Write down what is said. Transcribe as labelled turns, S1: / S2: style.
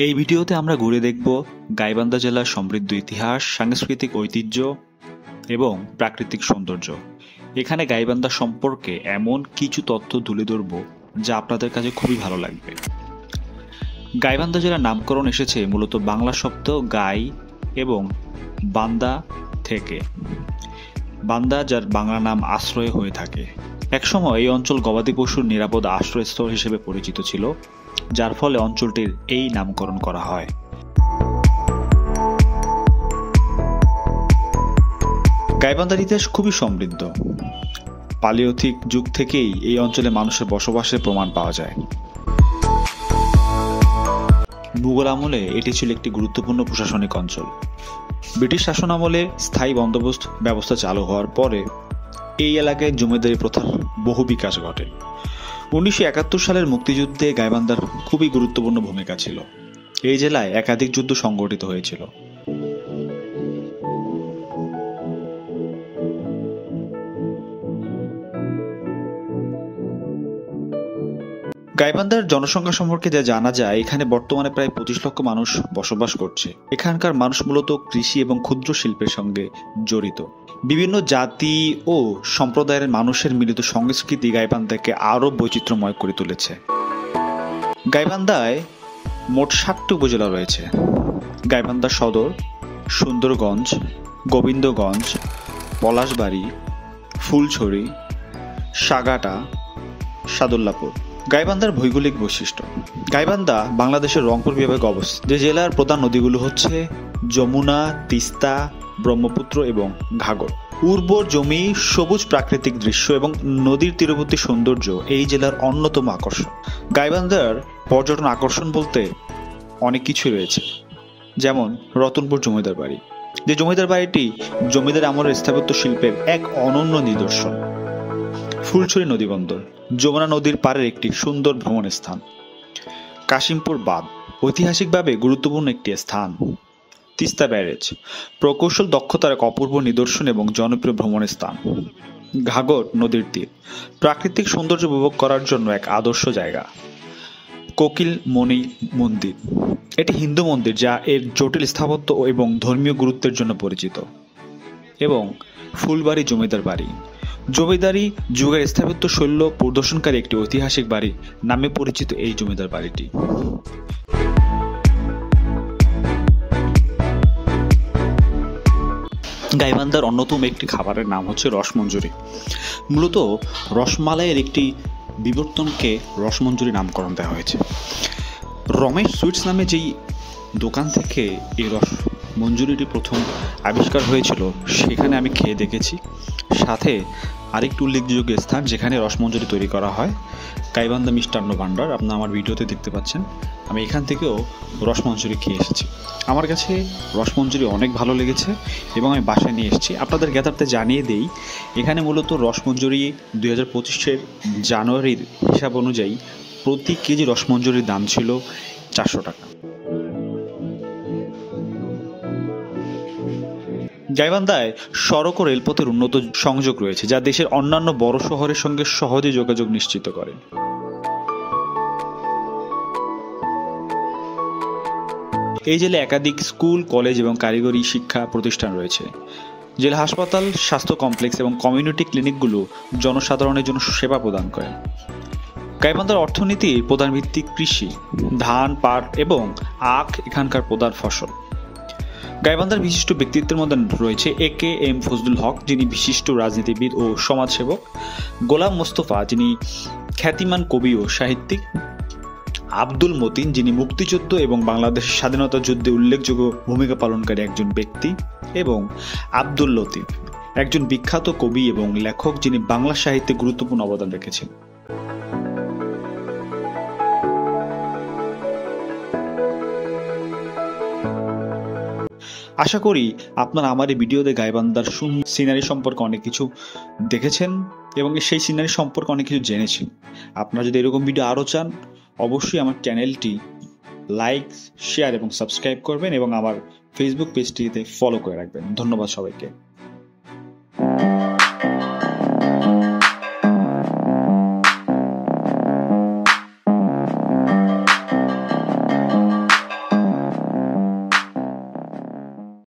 S1: এই ভিডিওতে আমরা ঘুরে দেখব গাইবান্ধা জেলার সমৃদ্ধ ইতিহাস, সাংস্কৃতিক ঐতিহ্য এবং প্রাকৃতিক সৌন্দর্য। এখানে গাইবান্ধা সম্পর্কে এমন কিছু তথ্য তুলে ধরব যা আপনাদের কাছে খুবই ভালো লাগবে। গাইবান্ধা জেলার নামকরণ এসেছে মূলত বাংলা শব্দ গাই এবং বান্দা থেকে। বান্দা যার বাংলা নাম আশ্রয় হয়ে থাকে। একসময় এই অঞ্চল গবাদি পশুর নিরাপদ আশ্রয়স্থল হিসেবে পরিচিত ছিল, যার ফলে অঞ্চলটির এই নামকরণ করা হয়। গাইবান্ধার ইতিহাস খুবই সমৃদ্ধ। পালিওথিক যুগ থেকেই এই অঞ্চলে মানুষের বসবাসের প্রমাণ পাওয়া যায়। মুঘল আমলে এটি ছিল একটি গুরুত্বপূর্ণ প্রশাসনিক অঞ্চল। ব্রিটিশ শাসন আমলে স্থায়ী বন্দোবস্ত ব্যবস্থা চালু হওয়ার পরে এই এলাকায় জমিদারি প্রথার বহু বিকাশ ঘটে। 1971 সালের মুক্তিযুদ্ধে গাইবান্ধার খুবই গুরুত্বপূর্ণ ভূমিকা ছিল। এই জেলায় একাধিক যুদ্ধ সংগঠিত হয়েছিল। গাইবান্ধার জনসংখ্যা সম্পর্কে যা জানা যায়, এখানে বর্তমানে প্রায় 25 লক্ষ মানুষ বসবাস করছে। এখানকার মানুষ মূলত কৃষি এবং ক্ষুদ্র শিল্পের সঙ্গে জড়িত। বিভিন্ন জাতি ও সম্প্রদায়ের মানুষের মিলিত সংস্কৃতি গাইবান্ধাকে আরও বৈচিত্র্যময় করে তুলেছে। গাইবান্ধায় মোট 7টি উপজেলা রয়েছে। গাইবান্ধা সদর, সুন্দরগঞ্জ, গোবিন্দগঞ্জ, পলাশবাড়ি, ফুলছড়ি, সাগাটা, সাদুল্লাপুর। গাইবান্ধার ভৌগোলিক বৈশিষ্ট্য। গাইবান্ধা বাংলাদেশের রংপুর বিভাগে অবস্থিত। যে জেলার প্রধান নদীগুলো হচ্ছে যমুনা, তিস্তা, ব্রহ্মপুত্র এবং ঘাঘর। উর্বর জমি, সবুজ প্রাকৃতিক দৃশ্য এবং নদীর তীরবর্তী সৌন্দর্য এই জেলার অন্যতম আকর্ষণ। গাইবান্ধার পর্যটন আকর্ষণ বলতে অনেক কিছুই রয়েছে, যেমন রতনপুর জমিদার বাড়ি। যে জমিদার বাড়িটি জমিদার আমলের স্থাপত্য শিল্পের এক অনন্য নিদর্শন। ফুলছড়ি নদীবন্দর, যমুনা নদীর পাড়ের একটি সুন্দর ভ্রমণ স্থান। কাশিমপুর বাঁধ, ঐতিহাসিকভাবে গুরুত্বপূর্ণ একটি স্থান। তিস্তা ব্যারেজ, প্রকৌশল দক্ষতার এক অপূর্ব নিদর্শন এবং জনপ্রিয় ভ্রমণ স্থান। ঘাঘর নদীর তীর, প্রাকৃতিক সৌন্দর্য উপভোগ করার জন্য এক আদর্শ জায়গা। কোকিল মণি মন্দির, এটি হিন্দু মন্দির যা এর জটিল স্থাপত্য এবং ধর্মীয় গুরুত্বের জন্য পরিচিত। এবং ফুলবাড়ি জমিদার বাড়ি, জমিদারি যুগের স্থাপত্য শৈলী প্রদর্শনকারী একটি ঐতিহাসিক বাড়ি নামে পরিচিত এই জমিদার বাড়িটি। গাইবান্ধার অন্যতম একটি খাবারের নাম হচ্ছে রসমঞ্জুরি। মূলত রসমালাইয়ের একটি বিবর্তনকে রসমঞ্জুরি নামকরণ দেওয়া হয়েছে। রমেশ সুইটস নামে যেই দোকান থেকে এই রসমঞ্জুরিটি প্রথম আবিষ্কার হয়েছিল, সেখানে আমি খেয়ে দেখেছি। সাথে আরেকটি উল্লেখযোগ্য স্থান যেখানে রসমঞ্জুরি তৈরি করা হয়, গাইবান্ধা মিষ্টান্ন ভাণ্ডার। আপনারা আমার ভিডিওতে দেখতে পাচ্ছেন, আমি এখান থেকেও রসমঞ্জুরি খেয়ে এসেছি। আমার কাছে রসমঞ্জুরি অনেক ভালো লেগেছে এবং আমি বাসায় নিয়ে এসেছি। আপনাদের জ্ঞাতার্থে জানিয়ে দেই, এখানে মূলত রসমঞ্জুরি 2025 জানুয়ারির হিসাব অনুযায়ী প্রতি কেজি রসমঞ্জুরির দাম ছিল 400 টাকা। গাইবান্ধায় সড়ক ও রেলপথের উন্নত সংযোগ রয়েছে, যা দেশের অন্যান্য বড় শহরের সঙ্গে সহজে যোগাযোগ নিশ্চিত করে। এই জেলায় একাধিক স্কুল, কলেজ এবং কারিগরি শিক্ষা প্রতিষ্ঠান রয়েছে। জেলা হাসপাতাল, স্বাস্থ্য কমপ্লেক্স এবং কমিউনিটি ক্লিনিকগুলো জনসাধারণের জন্য সেবা প্রদান করে। গাইবান্ধার অর্থনীতির প্রধান ভিত্তি কৃষি। ধান, পাট এবং আখ এখানকার প্রধান ফসল। গাইবান্ধার বিশিষ্ট ব্যক্তিত্বের মধ্যে রয়েছে AKM ফজলুল হক, যিনি বিশিষ্ট রাজনীতিবিদ ও সমাজসেবক। গোলাম মোস্তফা, যিনি খ্যাতিমান কবি ও সাহিত্যিক। আব্দুল মতিন, যিনি মুক্তিযুদ্ধ এবং বাংলাদেশের স্বাধীনতা যুদ্ধে উল্লেখযোগ্য ভূমিকা পালনকারী একজন ব্যক্তি। এবং আব্দুল লতিফ, একজন বিখ্যাত কবি এবং লেখক, যিনি বাংলা সাহিত্যে গুরুত্বপূর্ণ অবদান রেখেছেন। আশা করি আপনারা আমার এই ভিডিওতে গাইবান্ধার সিনারি সম্পর্কে অনেক কিছু দেখেছেন এবং সেই সিনারি সম্পর্কে অনেক কিছু জেনেছেন। আপনারা যদি এরকম ভিডিও আরও চান, অবশ্যই আমার চ্যানেলটি লাইক, শেয়ার এবং সাবস্ক্রাইব করবেন এবং আমার ফেসবুক পেজটিতে ফলো করে রাখবেন। ধন্যবাদ সবাইকে।